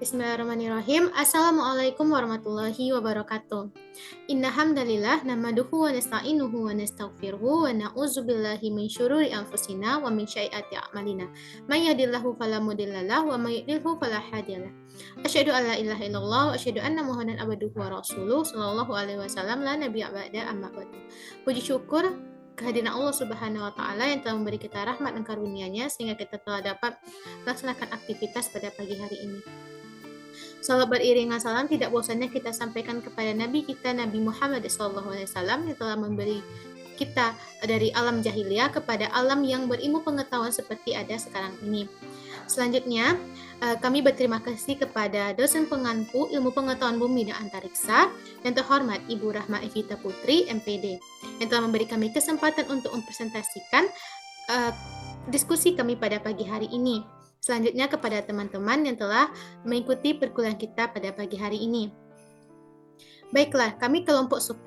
Bismillahirrahmanirrahim. Assalamualaikum warahmatullahi wabarakatuh. Inna hamdalillah nahmaduhu wa nasta'inuhu wa nastaghfiruhu wa na'udzubillahi min syururi anfusina wa min syai'ati a'malina. May yahdihillahu fala mudhillalah wa may yudhlilhu fala hadiyalah. Asyhadu an la ilaha illallah wa asyhadu anna Muhammadan abduhu wa rasuluh sallallahu alaihi wasallam la nabiyya ba'da amma ba'du. Puji syukur kehadiran Allah Subhanahu wa taala yang telah memberi kita rahmat dan karunia-Nya sehingga kita telah dapat melaksanakan aktivitas pada pagi hari ini. Salat beriringan salam tidak bosannya kita sampaikan kepada Nabi kita Nabi Muhammad SAW yang telah memberi kita dari alam jahiliyah kepada alam yang berilmu pengetahuan seperti ada sekarang ini. Selanjutnya, kami berterima kasih kepada dosen pengampu Ilmu Pengetahuan Bumi dan Antariksa yang terhormat Ibu Rahma Evita Putri, MPD, yang telah memberi kami kesempatan untuk mempresentasikan diskusi kami pada pagi hari ini. Selanjutnya kepada teman-teman yang telah mengikuti perkuliahan kita pada pagi hari ini. Baiklah, kami kelompok 10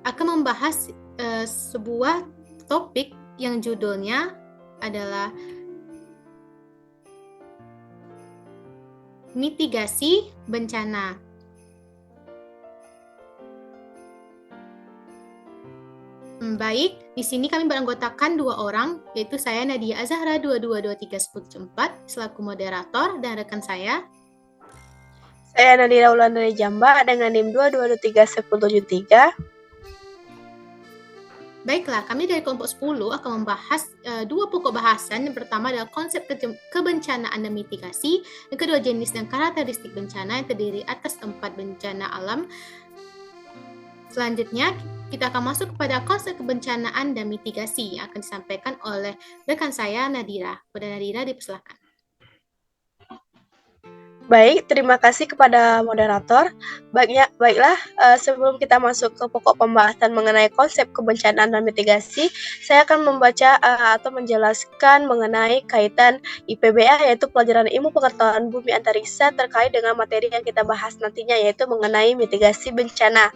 akan membahas sebuah topik yang judulnya adalah mitigasi bencana. Baik, di sini kami beranggotakan 2 orang, yaitu saya Nadia Azahra 22231074 selaku moderator dan rekan saya. Saya Nadira Wulandari Jamba dengan NIM 22231073. Baiklah, kami dari kelompok 10 akan membahas 2 pokok bahasan. Yang pertama adalah konsep kebencanaan dan mitigasi. Yang kedua, jenis dan karakteristik bencana yang terdiri atas 4 bencana alam. Selanjutnya, kita akan masuk kepada konsep kebencanaan dan mitigasi yang akan disampaikan oleh rekan saya Nadira. Kepada Nadira dipersilakan. Baik, terima kasih kepada moderator. Baiklah, sebelum kita masuk ke pokok pembahasan mengenai konsep kebencanaan dan mitigasi, saya akan membaca atau menjelaskan mengenai kaitan IPBA, yaitu pelajaran ilmu pengetahuan bumi antariksa terkait dengan materi yang kita bahas nantinya, yaitu mengenai mitigasi bencana.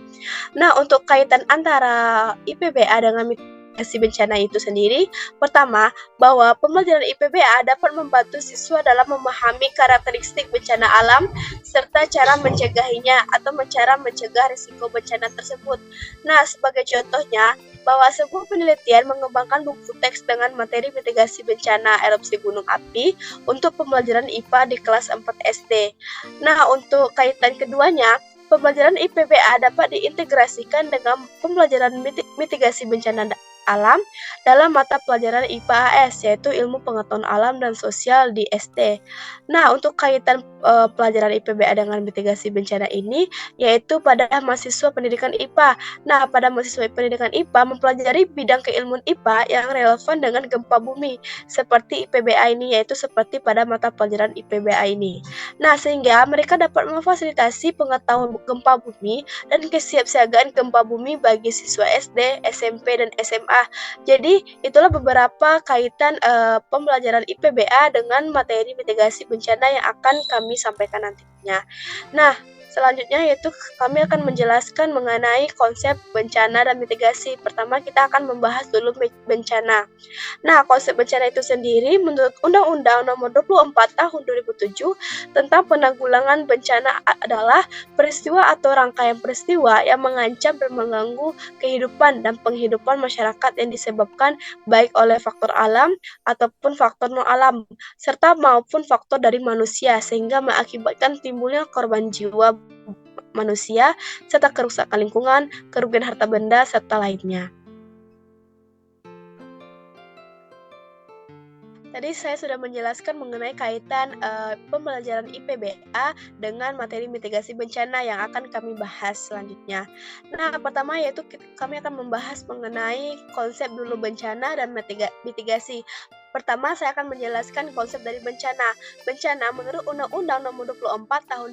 Nah, untuk kaitan antara IPBA dengan mitigasi bencana itu sendiri, pertama, bahwa pembelajaran IPBA dapat membantu siswa dalam memahami karakteristik bencana alam serta cara mencegahinya atau cara mencegah risiko bencana tersebut. Nah, sebagai contohnya, bahwa sebuah penelitian mengembangkan buku teks dengan materi mitigasi bencana erupsi gunung api untuk pembelajaran IPA di kelas 4 SD. Nah, untuk kaitan keduanya, pembelajaran IPBA dapat diintegrasikan dengan pembelajaran mitigasi bencana alam dalam mata pelajaran IPA-AS, yaitu Ilmu Pengetahuan Alam dan Sosial di SD. Nah, untuk kaitan pelajaran IPBA dengan mitigasi bencana ini, yaitu pada mahasiswa pendidikan IPA. Nah, pada mahasiswa pendidikan IPA mempelajari bidang keilmuan IPA yang relevan dengan gempa bumi, seperti IPBA ini, yaitu seperti pada mata pelajaran IPBA ini. Nah, sehingga mereka dapat memfasilitasi pengetahuan gempa bumi dan kesiapsiagaan gempa bumi bagi siswa SD, SMP, dan SMA. Jadi, itulah beberapa kaitan pembelajaran IPBA dengan materi mitigasi bencana yang akan kami sampaikan nantinya. Nah, selanjutnya yaitu kami akan menjelaskan mengenai konsep bencana dan mitigasi. Pertama, kita akan membahas dulu bencana. Nah, konsep bencana itu sendiri menurut Undang-Undang Nomor 24 Tahun 2007 tentang penanggulangan bencana adalah peristiwa atau rangkaian peristiwa yang mengancam dan mengganggu kehidupan dan penghidupan masyarakat yang disebabkan baik oleh faktor alam ataupun faktor non-alam, serta maupun faktor dari manusia, sehingga mengakibatkan timbulnya korban jiwa manusia, serta kerusakan lingkungan, kerugian harta benda, serta lainnya. Tadi saya sudah menjelaskan mengenai kaitan pembelajaran IPBA dengan materi mitigasi bencana yang akan kami bahas selanjutnya. Nah, pertama yaitu kami akan membahas mengenai konsep dulu bencana dan mitigasi. Pertama, saya akan menjelaskan konsep dari bencana. Bencana menurut Undang-Undang Nomor 24 Tahun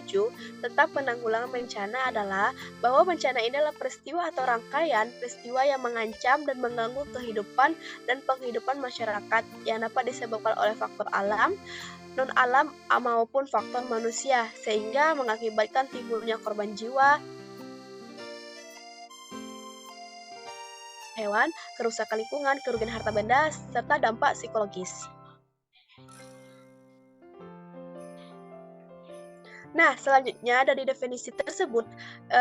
2007 tentang penanggulangan bencana adalah bahwa bencana ini adalah peristiwa atau rangkaian peristiwa yang mengancam dan mengganggu kehidupan dan penghidupan masyarakat yang dapat disebabkan oleh faktor alam, non-alam maupun faktor manusia, sehingga mengakibatkan timbulnya korban jiwa, hewan, kerusakan lingkungan, kerugian harta benda, serta dampak psikologis. Nah, selanjutnya dari definisi tersebut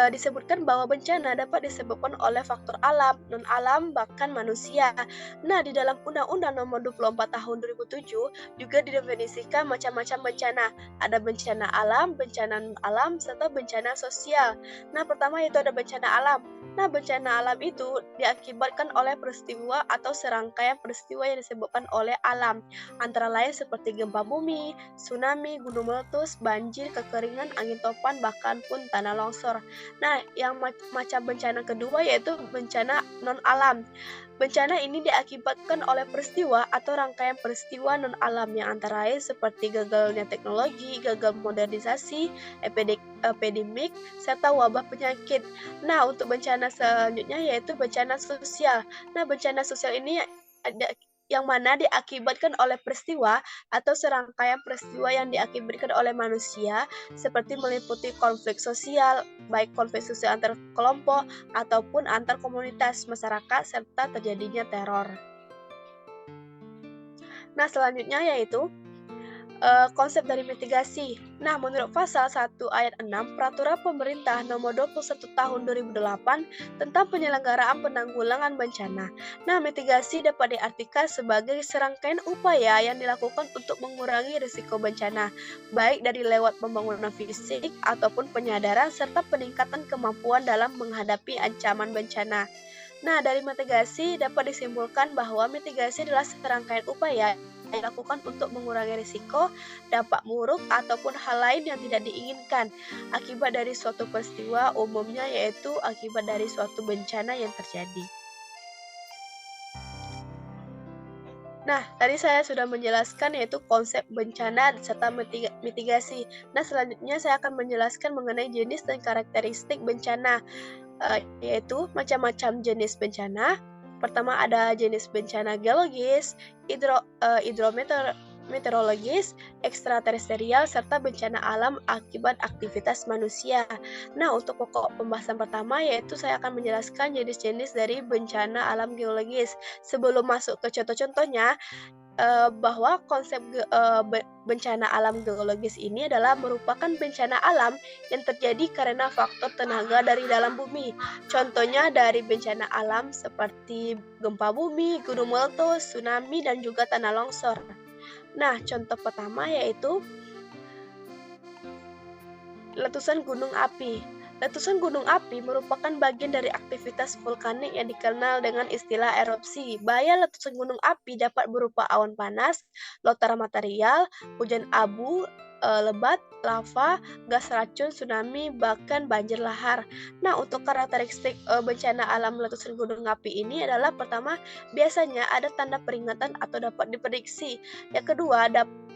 disebutkan bahwa bencana dapat disebabkan oleh faktor alam, non-alam, bahkan manusia. Nah, di dalam Undang-Undang Nomor 24 Tahun 2007 juga didefinisikan macam-macam bencana. Ada bencana alam, bencana non-alam, serta bencana sosial. Nah, pertama yaitu ada bencana alam. Nah, bencana alam itu diakibatkan oleh peristiwa atau serangkaian peristiwa yang disebabkan oleh alam, antara lain seperti gempa bumi, tsunami, gunung meletus, banjir, kekeringan, angin topan, bahkan pun tanah longsor. Nah, yang macam bencana kedua yaitu bencana non-alam. Bencana ini diakibatkan oleh peristiwa atau rangkaian peristiwa non-alam yang antara lain seperti gagalnya teknologi, gagal modernisasi, epidemik, serta wabah penyakit. Nah, untuk bencana selanjutnya yaitu bencana sosial. Nah, bencana sosial ini ada yang mana diakibatkan oleh peristiwa atau serangkaian peristiwa yang diakibatkan oleh manusia seperti meliputi konflik sosial, baik konflik sosial antar kelompok ataupun antar komunitas masyarakat serta terjadinya teror. Nah, selanjutnya yaitu konsep dari mitigasi. Nah, menurut pasal 1 ayat 6 Peraturan Pemerintah Nomor 21 Tahun 2008 tentang penyelenggaraan penanggulangan bencana. Nah, mitigasi dapat diartikan sebagai serangkaian upaya yang dilakukan untuk mengurangi risiko bencana, baik dari lewat pembangunan fisik ataupun penyadaran serta peningkatan kemampuan dalam menghadapi ancaman bencana. Nah, dari mitigasi dapat disimpulkan bahwa mitigasi adalah serangkaian upaya yang dilakukan untuk mengurangi risiko, dampak buruk, ataupun hal lain yang tidak diinginkan akibat dari suatu peristiwa, umumnya yaitu akibat dari suatu bencana yang terjadi. Nah, tadi saya sudah menjelaskan yaitu konsep bencana serta mitigasi. Nah, selanjutnya saya akan menjelaskan mengenai jenis dan karakteristik bencana, yaitu macam-macam jenis bencana. Pertama ada jenis bencana geologis, hidrometeorologis, ekstraterestrial, serta bencana alam akibat aktivitas manusia. Nah, untuk pokok pembahasan pertama yaitu saya akan menjelaskan jenis-jenis dari bencana alam geologis. Sebelum masuk ke contoh-contohnya, bahwa konsep bencana alam geologis ini adalah merupakan bencana alam yang terjadi karena faktor tenaga dari dalam bumi. Contohnya dari bencana alam seperti gempa bumi, gunung meletus, tsunami, dan juga tanah longsor. Nah, contoh pertama yaitu letusan gunung api. Letusan gunung api merupakan bagian dari aktivitas vulkanik yang dikenal dengan istilah erupsi. Bahaya letusan gunung api dapat berupa awan panas, lontaran material, hujan abu, lebat, lava, gas racun, tsunami, bahkan banjir lahar. Nah, untuk karakteristik bencana alam letusan gunung api ini adalah pertama, biasanya ada tanda peringatan atau dapat diprediksi. Yang kedua,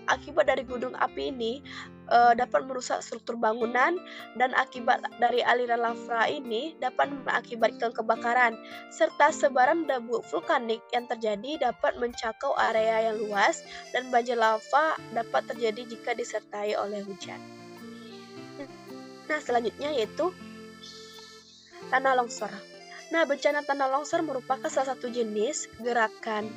akibat dari gunung api ini dapat merusak struktur bangunan dan akibat dari aliran lava ini dapat mengakibatkan kebakaran serta sebaran debu vulkanik yang terjadi dapat mencakup area yang luas dan banjir lava dapat terjadi jika disertai oleh hujan. Nah, selanjutnya yaitu tanah longsor. Nah, bencana tanah longsor merupakan salah satu jenis gerakan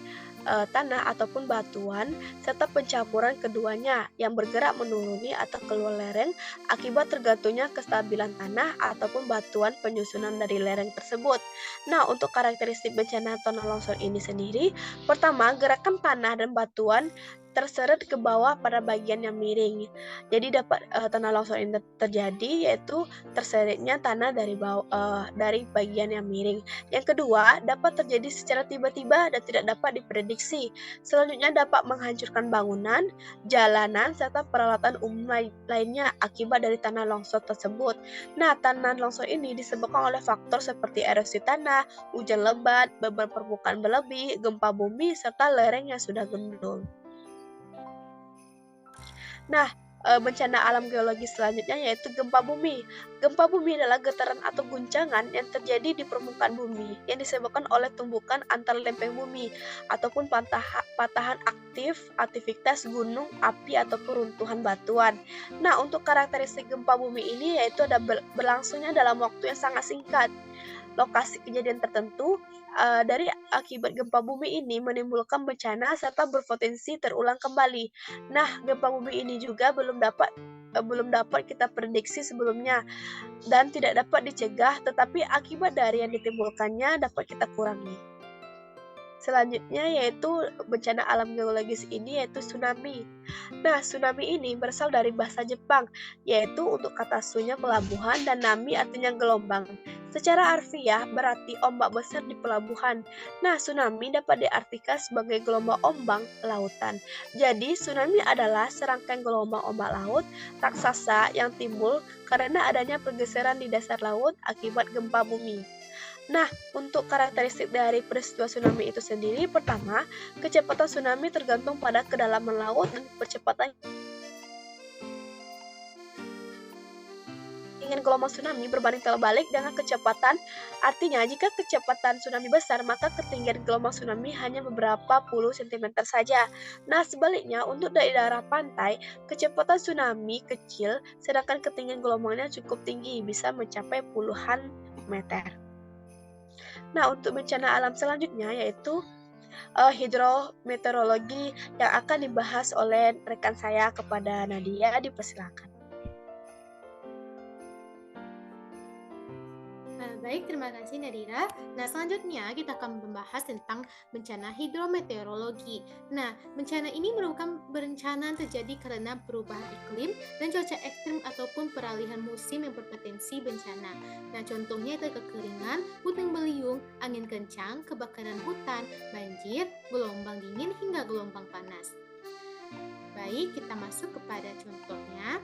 tanah ataupun batuan serta pencampuran keduanya yang bergerak menuruni atau keluar lereng akibat tergantungnya kestabilan tanah ataupun batuan penyusunan dari lereng tersebut. Nah, untuk karakteristik bencana tanah longsor ini sendiri, pertama, gerakan tanah dan batuan terseret ke bawah pada bagian yang miring. Jadi dapat tanah longsor ini terjadi yaitu terseretnya tanah dari bagian yang miring. Yang kedua, dapat terjadi secara tiba-tiba dan tidak dapat diprediksi. Selanjutnya dapat menghancurkan bangunan, jalanan, serta peralatan umum lainnya akibat dari tanah longsor tersebut. Nah, tanah longsor ini disebabkan oleh faktor seperti erosi tanah, hujan lebat, beban permukaan berlebih, gempa bumi, serta lereng yang sudah gembur. Nah, bencana alam geologis selanjutnya yaitu gempa bumi. Gempa bumi adalah getaran atau guncangan yang terjadi di permukaan bumi yang disebabkan oleh tumbukan antar lempeng bumi ataupun patahan aktivitas gunung, api, ataupun runtuhan batuan. Nah, untuk karakteristik gempa bumi ini yaitu ada berlangsungnya dalam waktu yang sangat singkat. Lokasi kejadian tertentu dari akibat gempa bumi ini menimbulkan bencana serta berpotensi terulang kembali. Nah, gempa bumi ini juga belum dapat belum dapat kita prediksi sebelumnya dan tidak dapat dicegah, tetapi akibat dari yang ditimbulkannya dapat kita kurangi. Selanjutnya yaitu bencana alam geologis ini yaitu tsunami. Nah, tsunami ini berasal dari bahasa Jepang, yaitu untuk kata sunya pelabuhan dan nami artinya gelombang. Secara harfiah berarti ombak besar di pelabuhan. Nah, tsunami dapat diartikan sebagai gelombang ombak lautan. Jadi, tsunami adalah serangkaian gelombang ombak laut raksasa yang timbul karena adanya pergeseran di dasar laut akibat gempa bumi. Nah, untuk karakteristik dari peristiwa tsunami itu sendiri, pertama, kecepatan tsunami tergantung pada kedalaman laut dan percepatan ingin gelombang tsunami berbanding terbalik dengan kecepatan. Artinya, jika kecepatan tsunami besar, maka ketinggian gelombang tsunami hanya beberapa puluh cm saja. Nah, sebaliknya, untuk daerah pantai, kecepatan tsunami kecil, sedangkan ketinggian gelombangnya cukup tinggi, bisa mencapai puluhan meter. Nah, untuk bencana alam selanjutnya yaitu hidrometeorologi yang akan dibahas oleh rekan saya kepada Nadia. Dipersilakan. Baik, terima kasih Nadira. Nah, selanjutnya kita akan membahas tentang bencana hidrometeorologi. Nah, bencana ini merupakan bencana terjadi karena perubahan iklim dan cuaca ekstrim ataupun peralihan musim yang berpotensi bencana. Nah, contohnya itu kekeringan, puting beliung, angin kencang, kebakaran hutan, banjir, gelombang dingin hingga gelombang panas. Baik, kita masuk kepada contohnya.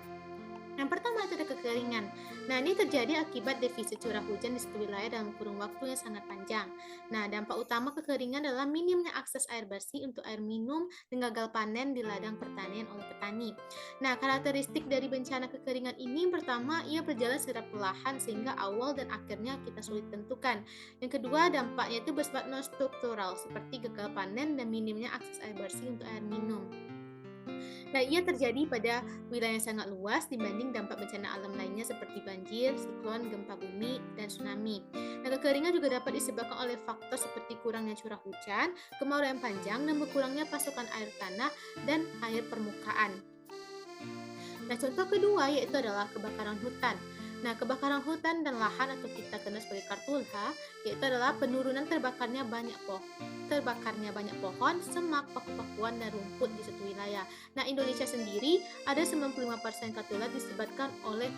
Yang pertama itu ada kekeringan. Nah, ini terjadi akibat defisit curah hujan di suatu wilayah dalam kurun waktu yang sangat panjang. Nah, dampak utama kekeringan adalah minimnya akses air bersih untuk air minum dan gagal panen di ladang pertanian oleh petani. Nah, karakteristik dari bencana kekeringan ini pertama, ia berjalan secara perlahan sehingga awal dan akhirnya kita sulit tentukan. Yang kedua, dampaknya itu bersifat non-struktural seperti gagal panen dan minimnya akses air bersih untuk air minum. Nah, ia terjadi pada wilayah yang sangat luas dibanding dampak bencana alam lainnya seperti banjir, siklon, gempa bumi, dan tsunami. Nah, kekeringan juga dapat disebabkan oleh faktor seperti kurangnya curah hujan, kemarau yang panjang, dan berkurangnya pasokan air tanah dan air permukaan. Nah, contoh kedua yaitu adalah kebakaran hutan. Nah, kebakaran hutan dan lahan atau kita kenal sebagai karhutla yaitu adalah penurunan terbakarnya banyak pohon, semak, paku-pakuan, dan rumput di suatu wilayah. Nah, Indonesia sendiri ada 95% karhutla disebabkan oleh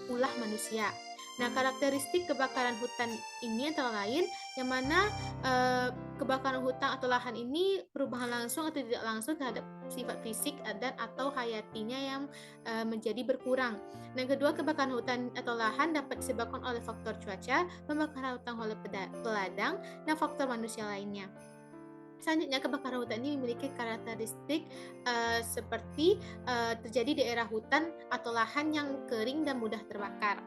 ulah manusia. Nah, karakteristik kebakaran hutan ini antara lain yang mana kebakaran hutan atau lahan ini perubahan langsung atau tidak langsung terhadap sifat fisik dan atau hayatinya yang menjadi berkurang. Dan kedua, kebakaran hutan atau lahan dapat disebabkan oleh faktor cuaca, pembakaran hutan oleh peladang, dan faktor manusia lainnya. Selanjutnya, kebakaran hutan ini memiliki karakteristik seperti terjadi di daerah hutan atau lahan yang kering dan mudah terbakar.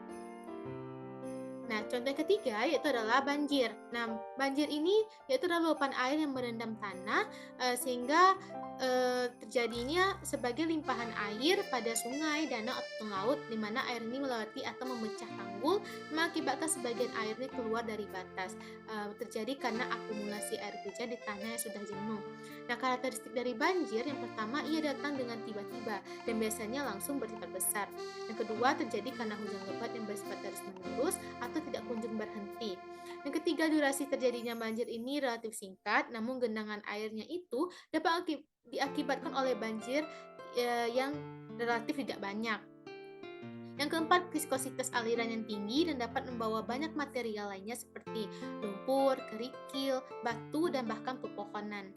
Nah, contoh yang ketiga yaitu adalah banjir. Nah, banjir ini yaitu adalah luapan air yang merendam tanah sehingga terjadinya sebagai limpahan air pada sungai, danau atau laut di mana air ini melewati atau memecah tanggul mengakibatkan sebagian air ini keluar dari batas. Terjadi karena akumulasi air hujan di tanah yang sudah jenuh. Nah, karakteristik dari banjir yang pertama, ia datang dengan tiba-tiba dan biasanya langsung bersifat besar. Yang kedua, terjadi karena hujan lebat yang bersifat terus-menerus atau tidak kunjung berhenti. Yang ketiga, durasi terjadinya banjir ini relatif singkat, namun genangan airnya itu dapat diakibatkan oleh banjir yang relatif tidak banyak. Yang keempat, viskositas aliran yang tinggi dan dapat membawa banyak material lainnya seperti lumpur, kerikil, batu, dan bahkan pepohonan.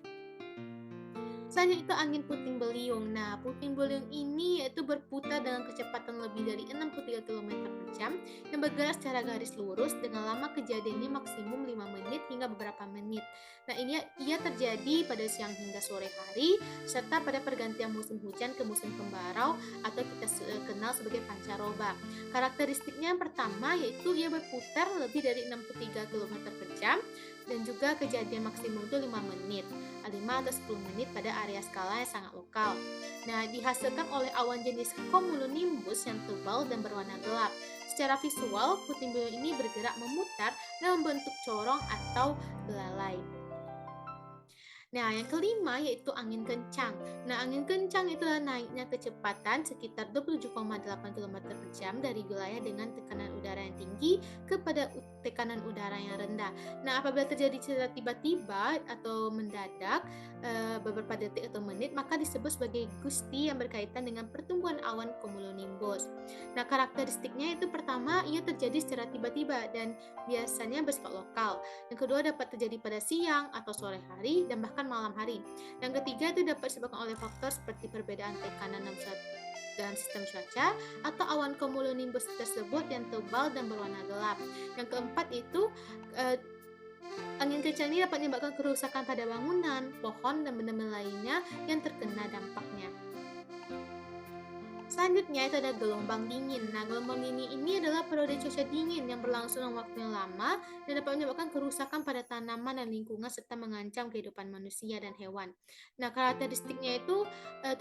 Selanjutnya itu angin puting beliung. Nah, puting beliung ini yaitu berputar dengan kecepatan lebih dari 63 km per jam yang bergerak secara garis lurus dengan lama kejadiannya maksimum 5 menit hingga beberapa menit. Nah, ini ia terjadi pada siang hingga sore hari serta pada pergantian musim hujan ke musim kemarau atau kita kenal sebagai pancaroba. Karakteristiknya yang pertama yaitu ia berputar lebih dari 63 km per jam dan juga kejadian maksimum itu 5 menit, 5 atau 10 menit pada area skala yang sangat lokal. Nah, dihasilkan oleh awan jenis cumulonimbus yang tebal dan berwarna gelap. Secara visual, puting beliung ini bergerak memutar dan membentuk corong atau belalai. Nah, yang kelima yaitu angin kencang. Nah, angin kencang itulah naiknya kecepatan sekitar 27,8 km per jam dari wilayah dengan tekanan udara yang tinggi kepada tekanan udara yang rendah. Nah, apabila terjadi secara tiba-tiba atau mendadak beberapa detik atau menit, maka disebut sebagai gusti yang berkaitan dengan pertumbuhan awan cumulonimbus. Nah, karakteristiknya itu pertama, ia terjadi secara tiba-tiba dan biasanya bersifat lokal. Yang kedua, dapat terjadi pada siang atau sore hari dan bahkan malam hari. Yang ketiga, itu dapat disebabkan oleh faktor seperti perbedaan tekanan dalam sistem cuaca atau awan cumulonimbus tersebut yang tebal dan berwarna gelap. Yang keempat itu angin kencang ini dapat menyebabkan kerusakan pada bangunan, pohon, dan benda-benda lainnya yang terkena dampaknya. Selanjutnya itu ada gelombang dingin. Nah, gelombang dingin ini adalah periode cuaca dingin yang berlangsung dalam waktu yang lama dan dapat menyebabkan kerusakan pada tanaman dan lingkungan serta mengancam kehidupan manusia dan hewan. Nah, karakteristiknya itu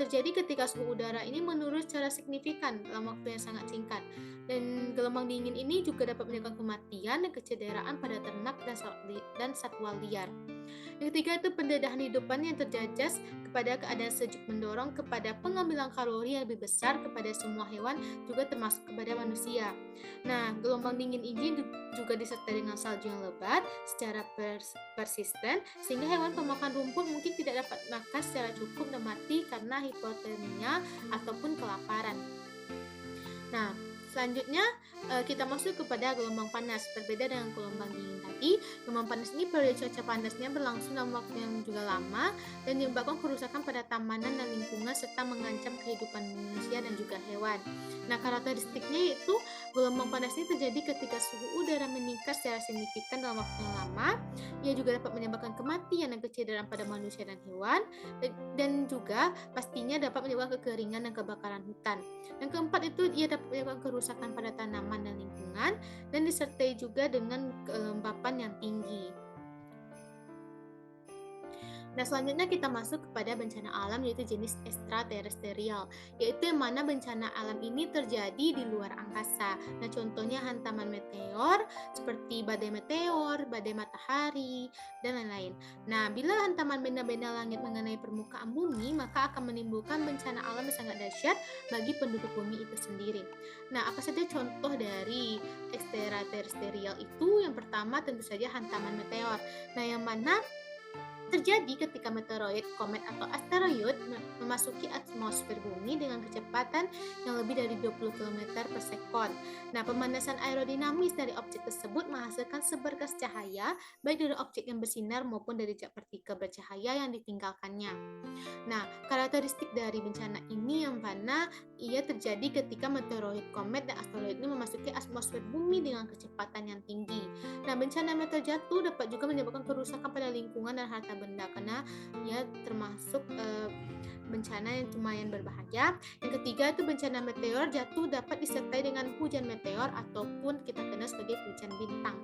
terjadi ketika suhu udara ini menurun secara signifikan dalam waktu yang sangat singkat. Dan gelombang dingin ini juga dapat menyebabkan kematian dan kecederaan pada ternak dan satwa liar. Yang ketiga itu pendedahan hidupan yang terjajas kepada keadaan sejuk mendorong kepada pengambilan kalori yang lebih besar kepada semua hewan juga termasuk kepada manusia. Nah, gelombang dingin ini juga disertai dengan salju yang lebat secara persisten sehingga hewan pemakan rumput mungkin tidak dapat makan secara cukup dan mati karena hipotermia ataupun kelaparan. Nah, selanjutnya kita masuk kepada gelombang panas. Berbeda dengan gelombang dingin tadi, gelombang panas ini periode cuaca panasnya berlangsung dalam waktu yang juga lama dan menyebabkan kerusakan pada tanaman dan lingkungan serta mengancam kehidupan manusia dan juga hewan. Nah, karakteristiknya yaitu gelombang panas ini terjadi ketika suhu udara meningkat secara signifikan dalam waktu yang lama. Ia juga dapat menyebabkan kematian dan kecederaan pada manusia dan hewan dan juga pastinya dapat menyebabkan kekeringan dan kebakaran hutan. Yang keempat itu ia dapat menyebabkan kerusakan pada tanaman dan lingkungan dan disertai juga dengan kelembapan yang tinggi. Nah, selanjutnya kita masuk kepada bencana alam yaitu jenis ekstraterestrial, yaitu yang mana bencana alam ini terjadi di luar angkasa. Nah, contohnya hantaman meteor seperti badai meteor, badai matahari, dan lain-lain. Nah, bila hantaman benda-benda langit mengenai permukaan bumi, maka akan menimbulkan bencana alam yang sangat dahsyat bagi penduduk bumi itu sendiri. Nah, apa saja contoh dari ekstraterestrial itu? Yang pertama tentu saja hantaman meteor. Nah, yang mana terjadi ketika meteoroid, komet atau asteroid memasuki atmosfer bumi dengan kecepatan yang lebih dari 20 km per sekon. Nah, pemanasan aerodinamis dari objek tersebut menghasilkan seberkas cahaya baik dari objek yang bersinar maupun dari partikel bercahaya yang ditinggalkannya. Nah, karakteristik dari bencana ini yang mana ia terjadi ketika meteoroid, komet, dan asteroid ini memasuki atmosfer bumi dengan kecepatan yang tinggi. Nah, bencana meteor jatuh dapat juga menyebabkan kerusakan pada lingkungan dan harta benda karena ia termasuk bencana yang lumayan berbahaya. Yang ketiga itu bencana meteor jatuh dapat disertai dengan hujan meteor ataupun kita kenal sebagai hujan bintang.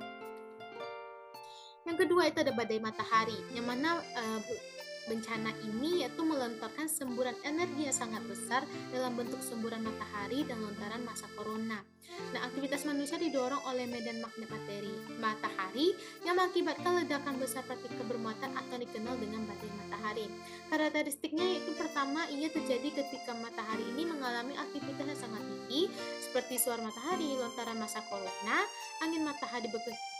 Yang kedua itu ada badai matahari, yang mana bencana ini yaitu melontarkan semburan energi yang sangat besar dalam bentuk semburan matahari dan lontaran massa corona. Nah, aktivitas manusia didorong oleh medan magnet matahari yang mengakibatkan ledakan besar partikel bermuatan atau dikenal dengan badai matahari. Karakteristiknya yaitu pertama, ia terjadi ketika matahari ini mengalami aktivitas yang sangat tinggi seperti suara matahari, lontaran massa corona, angin matahari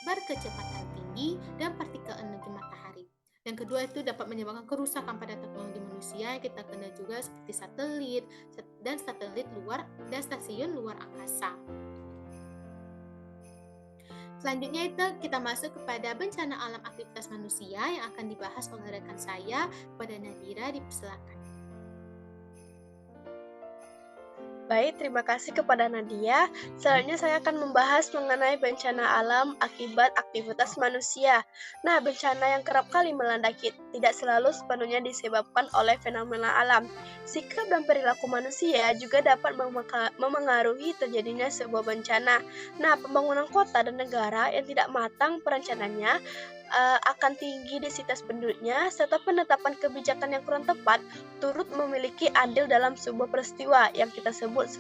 berkecepatan tinggi, dan partikel energi matahari. Yang kedua itu dapat menyebabkan kerusakan pada teknologi manusia yang kita kenal juga seperti satelit dan stasiun luar angkasa. Selanjutnya itu kita masuk kepada bencana alam aktivitas manusia yang akan dibahas oleh rekan saya kepada Nadira, dipersilakan. Baik, terima kasih kepada Nadia. Selanjutnya saya akan membahas mengenai bencana alam akibat aktivitas manusia. Nah, bencana yang kerap kali melanda kita tidak selalu sepenuhnya disebabkan oleh fenomena alam. Sikap dan perilaku manusia juga dapat memengaruhi terjadinya sebuah bencana. Nah, pembangunan kota dan negara yang tidak matang perencanaannya akan tinggi densitas penduduknya, serta penetapan kebijakan yang kurang tepat turut memiliki andil dalam sebuah peristiwa yang kita sebut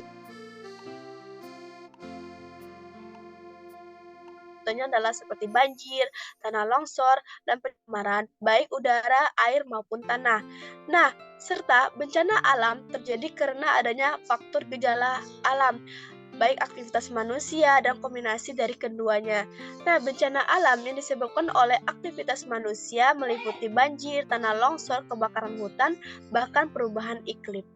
contohnya adalah seperti banjir, tanah longsor, dan pencemaran, baik udara, air, maupun tanah. Nah, serta bencana alam terjadi karena adanya faktor gejala alam, baik aktivitas manusia dan kombinasi dari keduanya. Nah, bencana alam yang disebabkan oleh aktivitas manusia meliputi banjir, tanah longsor, kebakaran hutan, bahkan perubahan iklim.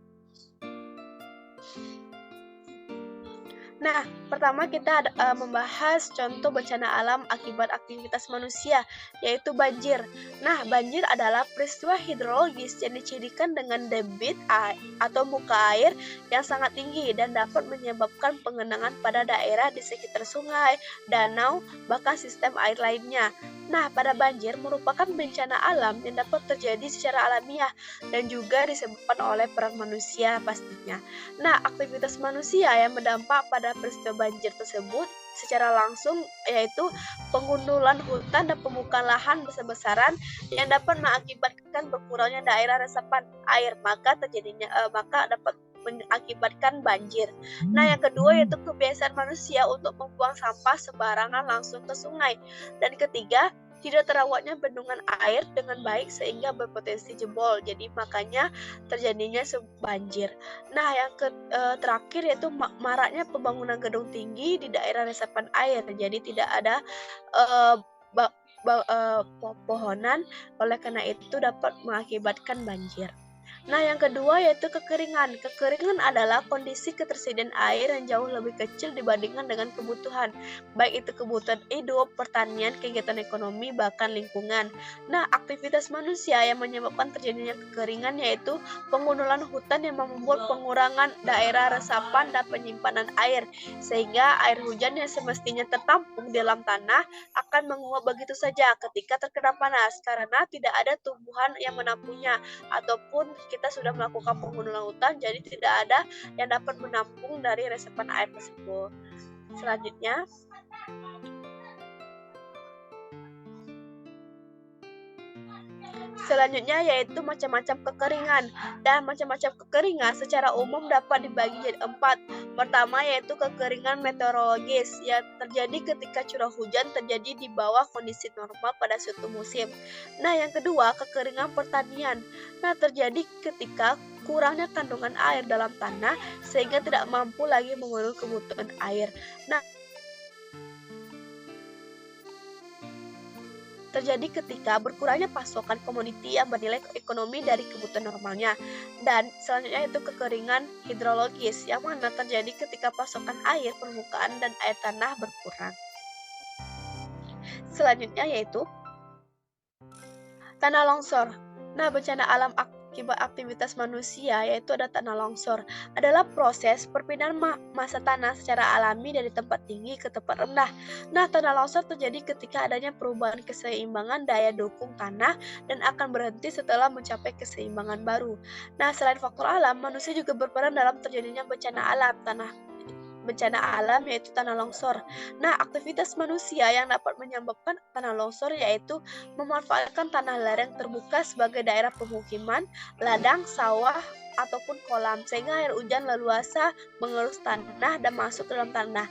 Nah, pertama kita membahas contoh bencana alam akibat aktivitas manusia, yaitu banjir. Nah, banjir adalah peristiwa hidrologis yang dicirikan dengan debit air atau muka air yang sangat tinggi dan dapat menyebabkan pengenangan pada daerah di sekitar sungai, danau, bahkan sistem air lainnya. Nah, pada banjir merupakan bencana alam yang dapat terjadi secara alamiah dan juga disebabkan oleh peran manusia pastinya. Nah, aktivitas manusia yang berdampak pada peristiwa banjir tersebut secara langsung yaitu pengundulan hutan dan pembukaan lahan besar-besaran yang dapat mengakibatkan berkurangnya daerah resapan air, maka dapat mengakibatkan banjir. Nah, yang kedua yaitu kebiasaan manusia untuk membuang sampah sembarangan langsung ke sungai. Dan ketiga, tidak terawatnya bendungan air dengan baik sehingga berpotensi jebol. Jadi makanya terjadinya banjir. Nah, yang terakhir yaitu maraknya pembangunan gedung tinggi di daerah resapan air. Jadi tidak ada pohonan, oleh karena itu dapat mengakibatkan banjir. Nah, yang kedua yaitu kekeringan. Kekeringan adalah kondisi ketersediaan air yang jauh lebih kecil dibandingkan dengan kebutuhan, baik itu kebutuhan hidup, pertanian, kegiatan ekonomi, bahkan lingkungan. Nah, aktivitas manusia yang menyebabkan terjadinya kekeringan yaitu pengundulan hutan yang membuat pengurangan daerah resapan dan penyimpanan air, sehingga air hujan yang semestinya tertampung di dalam tanah akan menguap begitu saja ketika terkena panas karena tidak ada tumbuhan yang menampungnya, ataupun kita sudah melakukan pengundulan hutan, jadi tidak ada yang dapat menampung dari resapan air tersebut. Selanjutnya yaitu macam-macam kekeringan. Dan macam-macam kekeringan secara umum dapat dibagi jadi 4. Pertama yaitu kekeringan meteorologis yang terjadi ketika curah hujan terjadi di bawah kondisi normal pada suatu musim. Nah, yang kedua kekeringan pertanian. Nah, terjadi ketika kurangnya kandungan air dalam tanah sehingga tidak mampu lagi memenuhi kebutuhan air. Nah, terjadi ketika berkurangnya pasokan komoditi yang bernilai ekonomi dari kebutuhan normalnya. Dan selanjutnya itu kekeringan hidrologis yang mana terjadi ketika pasokan air permukaan dan air tanah berkurang. Selanjutnya yaitu tanah longsor. Nah, bencana alam akibat aktivitas manusia yaitu ada tanah longsor adalah proses perpindahan massa tanah secara alami dari tempat tinggi ke tempat rendah. Nah, tanah longsor terjadi ketika adanya perubahan keseimbangan daya dukung tanah dan akan berhenti setelah mencapai keseimbangan baru. Nah, selain faktor alam, manusia juga berperan dalam terjadinya bencana alam yaitu tanah longsor. Nah, aktivitas manusia yang dapat menyebabkan tanah longsor yaitu memanfaatkan tanah lereng terbuka sebagai daerah pemukiman, ladang, sawah, ataupun kolam sehingga air hujan leluasa mengerus tanah dan masuk ke dalam tanah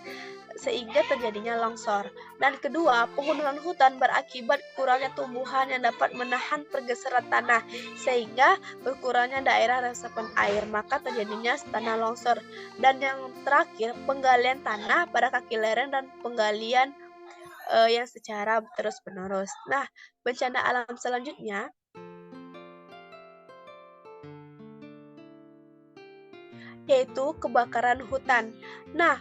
sehingga terjadinya longsor. Dan kedua, pengundulan hutan berakibat kurangnya tumbuhan yang dapat menahan pergeseran tanah sehingga berkurangnya daerah resapan air, maka terjadinya tanah longsor. Dan yang terakhir, penggalian tanah pada kaki lereng dan penggalian yang secara terus-menerus. Nah, bencana alam selanjutnya yaitu kebakaran hutan. Nah,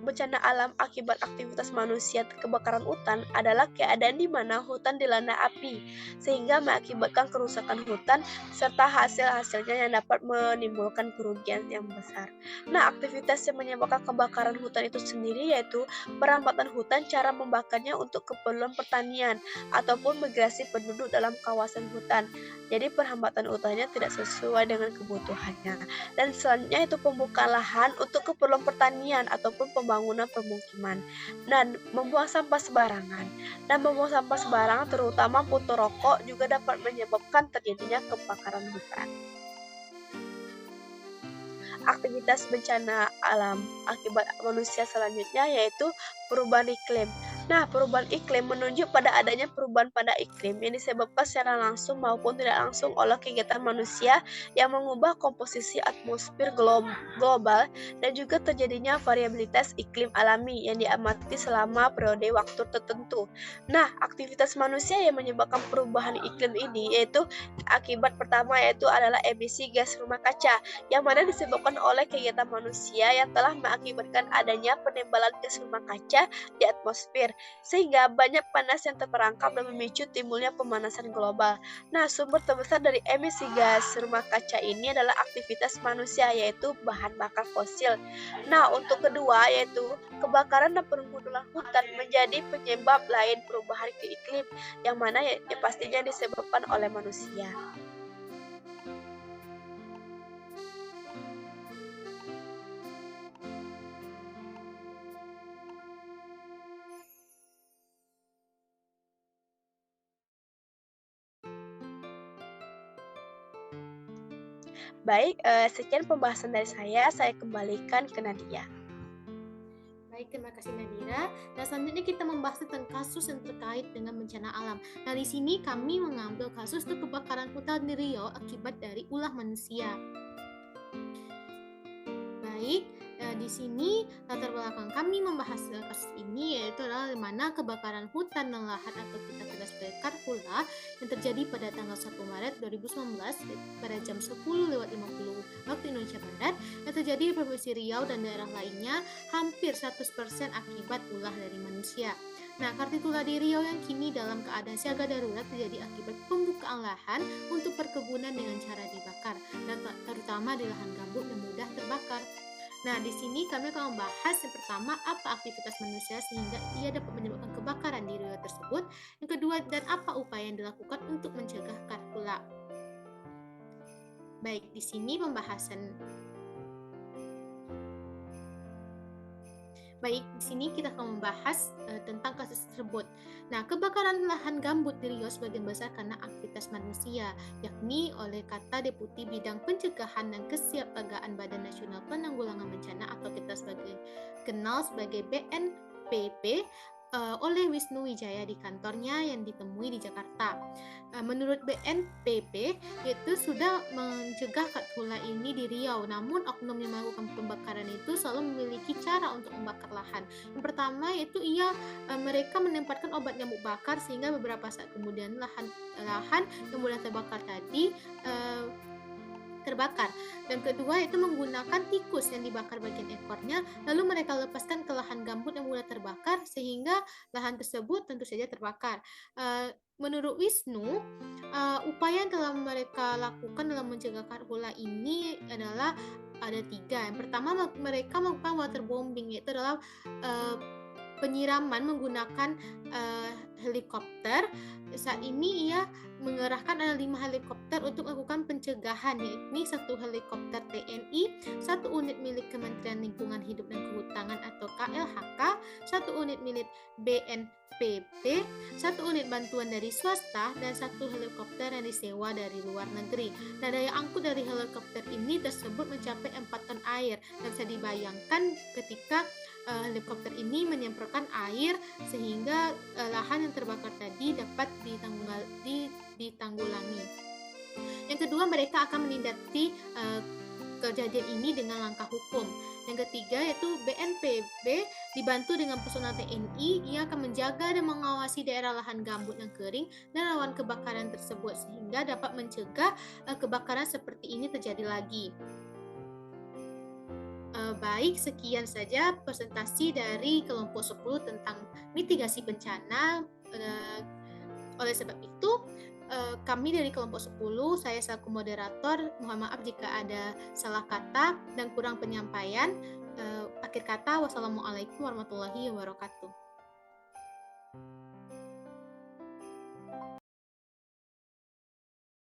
bencana alam akibat aktivitas manusia kebakaran hutan adalah keadaan di mana hutan dilanda api sehingga mengakibatkan kerusakan hutan serta hasil-hasilnya yang dapat menimbulkan kerugian yang besar. Nah, aktivitas yang menyebabkan kebakaran hutan itu sendiri yaitu perampatan hutan, cara membakarnya untuk keperluan pertanian ataupun migrasi penduduk dalam kawasan hutan. Jadi perhambatan hutannya tidak sesuai dengan kebutuhannya. Dan selanjutnya itu pembukaan lahan untuk keperluan pertanian ataupun pembangunan permukiman dan membuang sampah sembarangan. Dan membuang sampah sembarangan terutama puntung rokok juga dapat menyebabkan terjadinya kebakaran hutan. Aktivitas bencana alam akibat manusia selanjutnya yaitu perubahan iklim. Nah, perubahan iklim menunjuk pada adanya perubahan pada iklim yang disebabkan secara langsung maupun tidak langsung oleh kegiatan manusia yang mengubah komposisi atmosfer global dan juga terjadinya variabilitas iklim alami yang diamati selama periode waktu tertentu. Nah, aktivitas manusia yang menyebabkan perubahan iklim ini yaitu akibat pertama yaitu adalah emisi gas rumah kaca yang mana disebabkan oleh kegiatan manusia yang telah mengakibatkan adanya penebalan gas rumah kaca di atmosfer sehingga banyak panas yang terperangkap dan memicu timbulnya pemanasan global. Nah, sumber terbesar dari emisi gas rumah kaca ini adalah aktivitas manusia yaitu bahan bakar fosil. Nah, untuk kedua yaitu kebakaran dan pergundulan hutan menjadi penyebab lain perubahan iklim yang mana ya pastinya disebabkan oleh manusia. Baik, sekian pembahasan dari saya kembalikan ke Nadia. Baik, terima kasih Nadira. Dan selanjutnya kita membahas tentang kasus yang terkait dengan bencana alam. Nah, di sini kami mengambil kasus untuk kebakaran hutan di Riau akibat dari ulah manusia. Baik, di sini latar belakang kami membahas kasus ini yaitu adalah di mana kebakaran hutan dan lahan atau kita kenal sebagai Karhutla yang terjadi pada tanggal 1 Maret 2019 pada jam 10.50 waktu Indonesia Barat yang terjadi di Provinsi Riau dan daerah lainnya hampir 100% akibat ulah dari manusia. Nah, Karhutla di Riau yang kini dalam keadaan siaga darurat terjadi akibat pembukaan lahan untuk perkebunan dengan cara dibakar, dan terutama di lahan gambut yang mudah terbakar. Nah, di sini kami akan membahas yang pertama, apa aktivitas manusia sehingga ia dapat menyebabkan kebakaran di Riau tersebut. Yang kedua, dan apa upaya yang dilakukan untuk mencegah Karhutla. Baik, di sini pembahasan. Baik, di sini kita akan membahas tentang kasus tersebut. Nah, kebakaran lahan gambut di Riau sebagian besar karena aktivitas manusia, yakni oleh kata Deputi Bidang Pencegahan dan Kesiapsiagaan Badan Nasional Penanggulangan Bencana atau kita kenal sebagai BNPB oleh Wisnu Wijaya di kantornya yang ditemui di Jakarta. Menurut BNPB, itu sudah mencegah Karhutla ini di Riau, namun oknum yang melakukan pembakaran itu selalu memiliki cara untuk membakar lahan. Yang pertama yaitu mereka menempatkan obat nyamuk bakar sehingga beberapa saat kemudian lahan yang mudah terbakar tadi terbakar. Dan kedua itu menggunakan tikus yang dibakar bagian ekornya, lalu mereka lepaskan ke lahan gambut yang mudah terbakar sehingga lahan tersebut tentu saja terbakar. Menurut Wisnu, upaya yang telah mereka lakukan dalam mencegah Karhutla ini adalah ada 3. Yang pertama, mereka melakukan waterbombing, yaitu adalah penyiraman menggunakan helikopter. Saat ini ia mengerahkan ada 5 helikopter untuk melakukan pencegahan, yakni 1 helikopter TNI, 1 unit milik Kementerian Lingkungan Hidup dan Kehutanan atau KLHK, 1 unit milik BNPB, 1 unit bantuan dari swasta, dan 1 helikopter yang disewa dari luar negeri. Nah, daya angkut dari helikopter ini tersebut mencapai 4 ton air, dan bisa dibayangkan ketika helikopter ini menyemprotkan air sehingga lahan yang terbakar tadi dapat ditanggulangi. Yang kedua, mereka akan menindakti kejadian ini dengan langkah hukum. Yang ketiga yaitu BNPB dibantu dengan personel TNI, ia akan menjaga dan mengawasi daerah lahan gambut yang kering dan rawan kebakaran tersebut sehingga dapat mencegah kebakaran seperti ini terjadi lagi. Baik, sekian saja presentasi dari kelompok 10 tentang mitigasi bencana. Oleh sebab itu, kami dari kelompok 10, saya selaku moderator, mohon maaf jika ada salah kata dan kurang penyampaian. Akhir kata, wassalamualaikum warahmatullahi wabarakatuh.